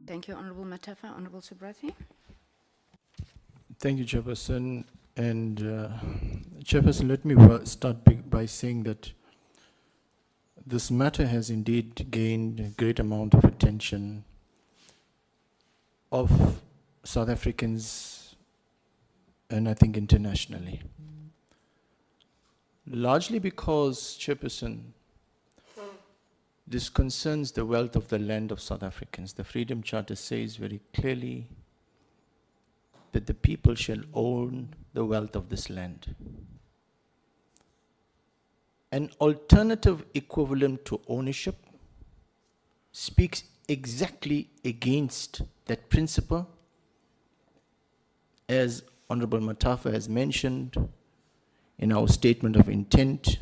Thank you, Honourable Matafa. Honourable Subrathie. Thank you, Chairperson. And Chairperson, let me start by saying that this matter has indeed gained a great amount of attention of South Africans and I think internationally. Largely because, Chairperson, this concerns the wealth of the land of South Africans. The Freedom Charter says very clearly that the people shall own the wealth of this land. An alternative equivalent to ownership speaks exactly against that principle, as Honorable Matafa has mentioned in our statement of intent,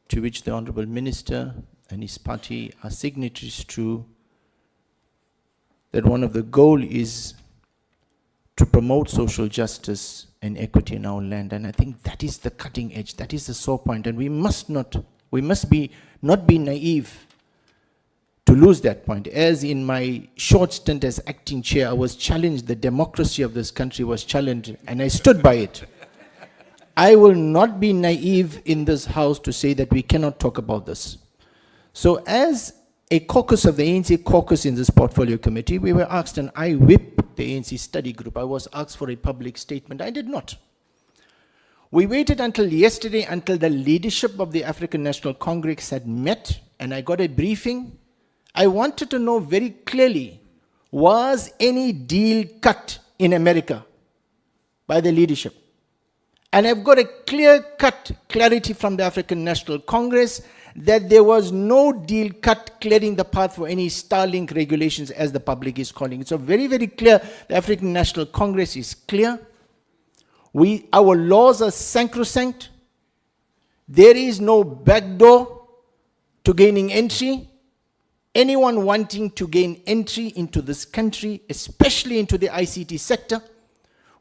to which the Honorable Minister and his party are signatories to, that one of the goals is to promote social justice and equity in our land. And I think that is the cutting edge, that is the sore point, and we must not be naive to lose that point. As in my short stint as acting chair, I was challenged, the democracy of this country was challenged, and I stood by it. I will not be naive in this house to say that we cannot talk about this. So as a caucus of the ANC caucus in this portfolio committee, we were asked, and I whipped the ANC study group. I was asked for a public statement. I did not. We waited until yesterday, until the leadership of the African National Congress had met, and I got a briefing. I wanted to know very clearly, was any deal cut in America by the leadership? And I've got a clear-cut clarity from the African National Congress that there was no deal cut clearing the path for any Starlink regulations, as the public is calling it. So very, very clear, the African National Congress is clear. Our laws are sacrosanct. There is no backdoor to gaining entry. Anyone wanting to gain entry into this country, especially into the ICT sector,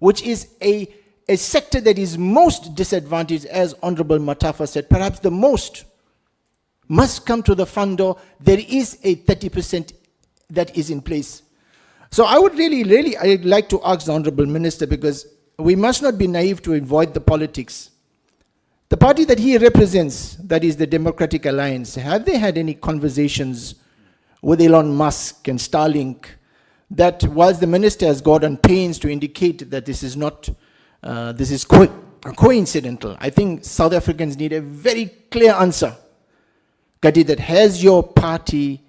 which is a sector that is most disadvantaged, as Honorable Matafa said, perhaps the most, must come to the front door. There is a 30% that is in place. So I would I'd like to ask the Honorable Minister, because we must not be naive to avoid the politics. The party that he represents, that is the Democratic Alliance, have they had any conversations with Elon Musk and Starlink, that whilst the minister has gone on pains to indicate that this is not, this is coincidental? I think South Africans need a very clear answer. Kati, that has your party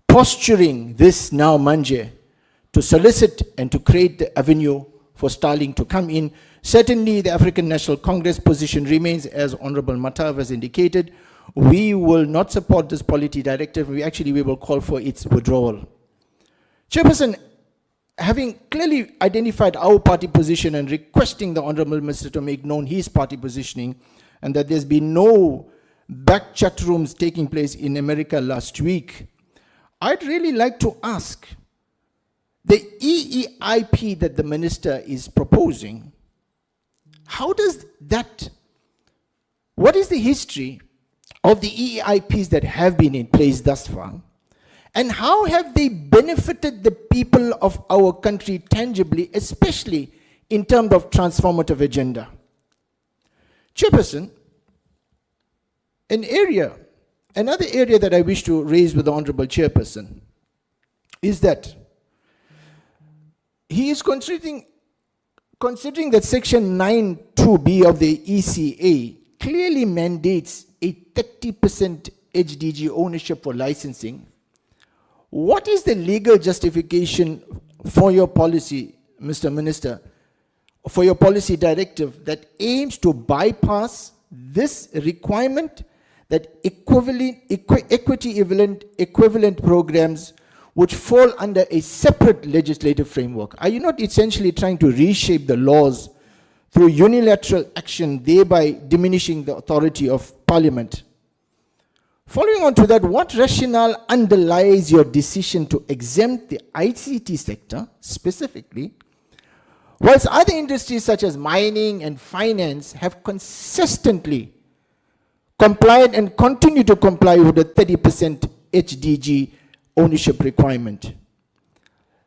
posturing this now manje to solicit and to create the avenue for Starlink to come in? Certainly the African National Congress position remains, as Honorable Matafa has indicated, we will not support this policy directive. We will call for its withdrawal. Chairperson, having clearly identified our party position and requesting the Honorable Minister to make known his party positioning, and that there's been no back chat rooms taking place in America last week, I'd really like to ask, the EEIP that the minister is proposing, how does that, what is the history of the EEIPs that have been in place thus far, and how have they benefited the people of our country tangibly, especially in terms of transformative agenda? Chairperson, another area that I wish to raise with the Honorable Chairperson is that he is considering that Section 9(2)(b) of the ECA clearly mandates a 30% HDG ownership for licensing. What is the legal justification for your policy, Mr. Minister, for your policy directive that aims to bypass this requirement, that equity equivalent programs which fall under a separate legislative framework? Are you not essentially trying to reshape the laws through unilateral action, thereby diminishing the authority of Parliament? Following on to that, what rationale underlies your decision to exempt the ICT sector specifically, whilst other industries such as mining and finance have consistently complied and continue to comply with the 30% HDG ownership requirement?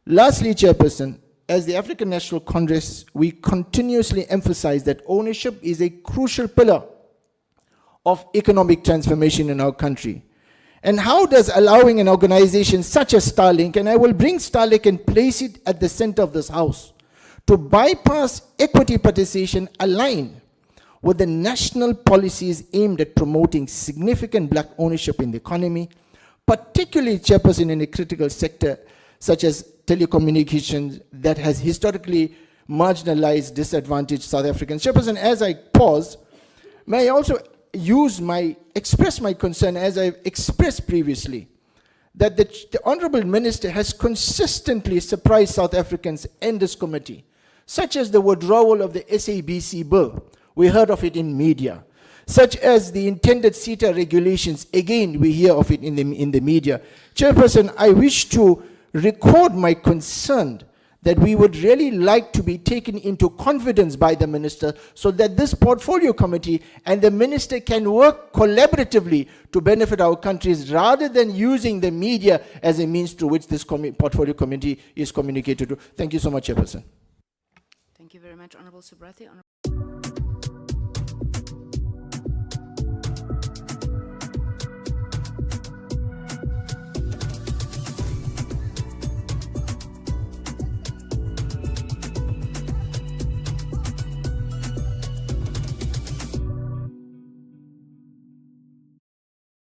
Lastly, Chairperson, as the African National Congress, we continuously emphasize that ownership is a crucial pillar of economic transformation in our country. And how does allowing an organization such as Starlink, and I will bring Starlink and place it at the center of this house, to bypass equity participation align with the national policies aimed at promoting significant black ownership in the economy, particularly, Chairperson, in a critical sector such as telecommunications that has historically marginalized, disadvantaged South Africans. Chairperson, as I pause, may I also express my concern, as I've expressed previously, that the Honorable Minister has consistently surprised South Africans and this committee, such as the withdrawal of the SABC bill. We heard of it in media. Such as the intended CETA regulations, again, we hear of it in the media. Chairperson, I wish to record my concern that we would really like to be taken into confidence by the minister so that this portfolio committee and the minister can work collaboratively to benefit our countries rather than using the media as a means through which this portfolio committee is communicated to. Thank you so much, Chairperson. Thank you very much, Honorable Subrathie.